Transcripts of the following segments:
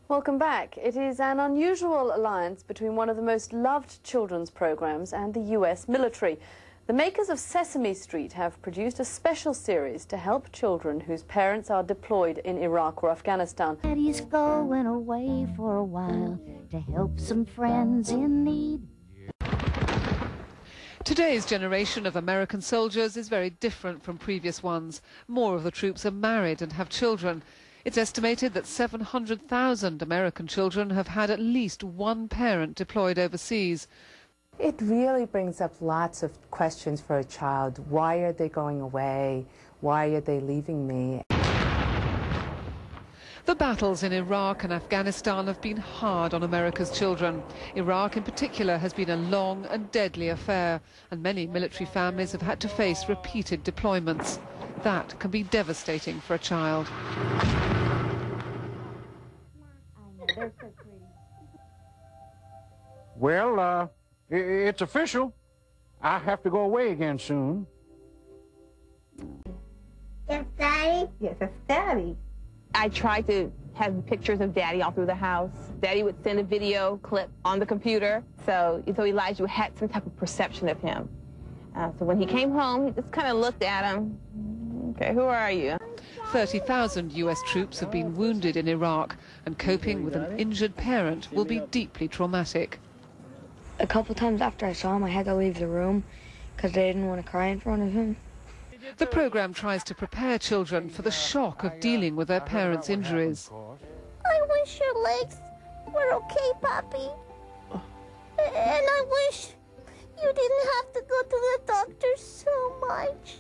Welcome back. It is an unusual alliance between one of the most loved children's programs and the US military. The makers of Sesame Street have produced a special series to help children whose parents are deployed in Iraq or Afghanistan. Daddy's going away for a while to help some friends in need. Today's generation of American soldiers is very different from previous ones. More of the troops are married and have children. It's estimated that 700,000 American children have had at least one parent deployed overseas. It really brings up lots of questions for a child. Why are they going away? Why are they leaving me? The battles in Iraq and Afghanistan have been hard on America's children. Iraq in particular has been a long and deadly affair, and many military families have had to face repeated deployments. That can be devastating for a child. Well, it's official. I have to go away again soon. Yes, Daddy? Yes, that's Daddy. I tried to have pictures of Daddy all through the house. Daddy would send a video clip on the computer, so Elijah had some type of perception of him. So when he came home, he just kind of looked at him. Okay, who are you? 30,000 US troops have been wounded in Iraq, and coping with an injured parent will be deeply traumatic. A couple times after I saw him, I had to leave the room because I didn't want to cry in front of him. The program tries to prepare children for the shock of dealing with their parents' injuries. I wish your legs were okay, Papi. And I wish you didn't have to go to the doctor so much.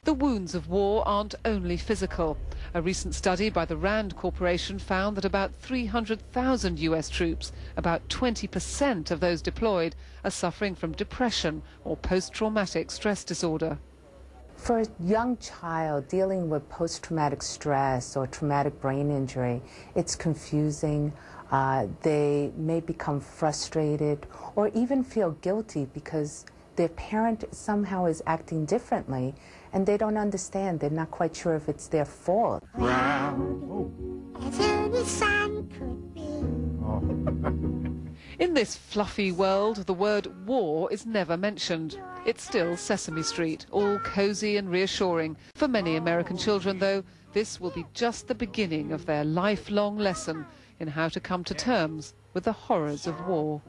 The wounds of war aren't only physical. A recent study by the RAND Corporation found that about 300,000 US troops, about 20% of those deployed, are suffering from depression or post-traumatic stress disorder. For a young child dealing with post-traumatic stress or traumatic brain injury, it's confusing. They may become frustrated or even feel guilty because their parent somehow is acting differently and they don't understand. They're not quite sure if it's their fault. As the sun could be. In this fluffy world, the word war is never mentioned. It's still Sesame Street, all cozy and reassuring. For many American children, though, this will be just the beginning of their lifelong lesson in how to come to terms with the horrors of war.